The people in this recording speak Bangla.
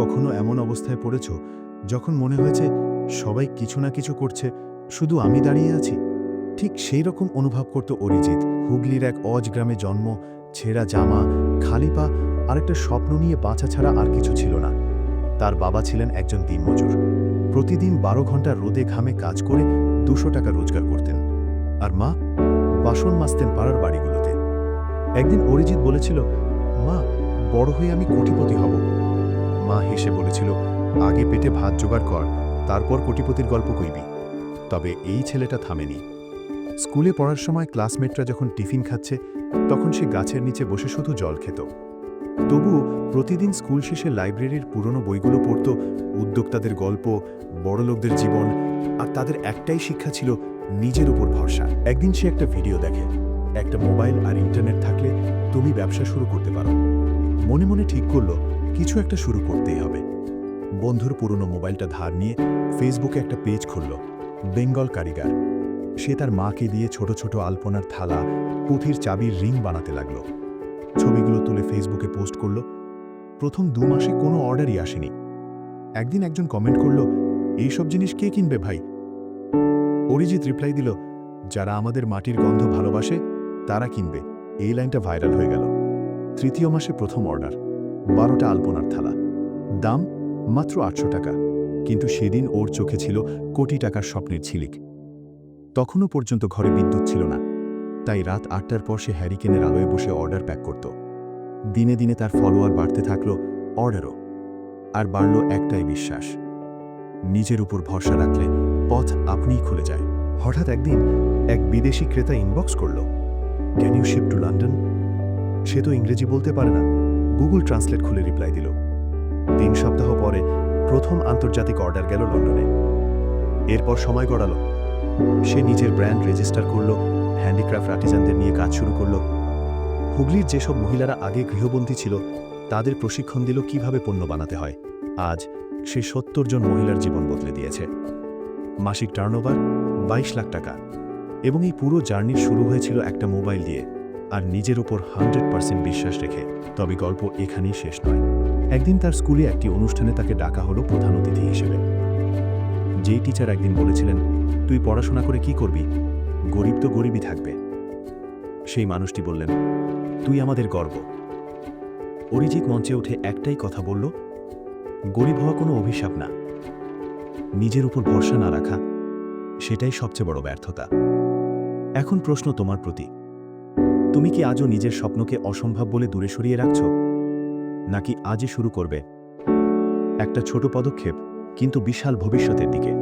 কখনো এমন অবস্থায় পড়েছ যখন মনে হয়েছে সবাই কিছু না কিছু করছে, শুধু আমি দাঁড়িয়ে আছি? ঠিক সেই রকম অনুভব করত অরিজিৎ। হুগলির এক অজ গ্রামে জন্ম, ছেঁড়া জামা, খালি পা, আর একটা স্বপ্ন নিয়ে বাঁচা ছাড়া আর কিছু ছিল না। তার বাবা ছিলেন একজন দিনমজুর। প্রতিদিন 12 ঘন্টা রোদে ঘামে কাজ করে 200 টাকা রোজগার করতেন। আর মা বাসন মাজতেন পাড়ার বাড়িগুলোতে। একদিন অরিজিৎ বলেছিল, মা, বড় হয়ে আমি কোটিপতি হব। মা হেসে বলেছিল, আগে পেটে ভাত জোগাড় কর, তারপর কোটিপতির গল্প কইবি। তবে এই ছেলেটা থামেনি। স্কুলে পড়ার সময় ক্লাসমেটরা যখন টিফিন খাচ্ছে, তখন সে গাছের নিচে বসে শুধু জল খেত। তবুও প্রতিদিন স্কুল শেষে লাইব্রেরির পুরনো বইগুলো পড়ত, উদ্যোক্তাদের গল্প, বড়লোকদের জীবন, আর তাদের একটাই শিক্ষা ছিল নিজের উপর ভরসা। একদিন সে একটা ভিডিও দেখে, একটা মোবাইল আর ইন্টারনেট থাকলে তুমি ব্যবসা শুরু করতে পারো। মনে মনে ঠিক করলো কিছু একটা শুরু করতেই হবে। বন্ধুর পুরনো মোবাইলটা ধার নিয়ে ফেসবুকে একটা পেজ খুলল, বেঙ্গল কারিগর। সে তার মাকে দিয়ে ছোট ছোট আলপনার থালা, পুঁথির চাবির রিং বানাতে লাগল। ছবিগুলো তুলে ফেসবুকে পোস্ট করল। প্রথম 2 মাসে কোনো অর্ডারই আসেনি। একদিন একজন কমেন্ট করল, এইসব জিনিস কে কিনবে ভাই? অরিজিৎ রিপ্লাই দিল, যারা আমাদের মাটির গন্ধ ভালোবাসে তারা কিনবে। এই লাইনটা ভাইরাল হয়ে গেল। 3য় মাসে প্রথম অর্ডার, 12টা আলপনার থালা। দাম মাত্র 800 টাকা। কিন্তু সেদিন ওর চোখে ছিল কোটি টাকার স্বপ্নের ঝিলিক। তখনও পর্যন্ত ঘরে বিদ্যুৎ ছিল না, তাই রাত 8টার পর সে হ্যারিকেনের আলোয় বসে অর্ডার প্যাক করত। দিনে দিনে তার ফলোয়ার বাড়তে থাকলো, অর্ডারও। আর বাড়ল একটাই বিশ্বাস, নিজের উপর ভরসা রাখলে পথ আপনিই খুলে যায়। হঠাৎ একদিন এক বিদেশি ক্রেতা ইনবক্স করল, can you ship to London? সে তো ইংরেজি বলতে পারে না, গুগল ট্রান্সলেট খুলে রিপ্লাই দিল। 3 সপ্তাহ পরে প্রথম আন্তর্জাতিক অর্ডার গেল লন্ডনে। এরপর সময় গড়ালো। সে নিজের ব্র্যান্ড রেজিস্টার করল, হ্যান্ডিক্রাফট আর্টিজানদের নিয়ে কাজ শুরু করল। হুগলির যেসব মহিলারা আগে গৃহবন্দী ছিল, তাদের প্রশিক্ষণ দিল কিভাবে পণ্য বানাতে হয়। আজ সে 70 জন মহিলার জীবন বদলে দিয়েছে। মাসিক টার্নওভার 22 লাখ টাকা। এবং এই পুরো জার্নির শুরু হয়েছিল একটা মোবাইল দিয়ে, আর নিজের উপর 100% বিশ্বাস রেখে। তবে গল্প এখানেই শেষ নয়। একদিন তার স্কুলে একটি অনুষ্ঠানে তাকে ডাকা হলো প্রধান অতিথি হিসেবে। যেই টিচার একদিন বলেছিলেন, তুই পড়াশোনা করে কি করবি? গরিব তো গরিবই থাকবে। সেই মানুষটি বললেন, তুই আমাদের গর্ব। অরিজিৎ মঞ্চে উঠে একটাই কথা বলল, গরিব হওয়া কোনো অভিশাপ না, নিজের উপর ভরসা না রাখা সেটাই সবচেয়ে বড় ব্যর্থতা। এখন প্রশ্ন তোমার প্রতি, তুমি কি আজও নিজের স্বপ্নকে অসম্ভব বলে দূরে সরিয়ে রাখছ? নাকি আজই শুরু করবে একটা ছোট পদক্ষেপ, কিন্তু বিশাল ভবিষ্যতের দিকে?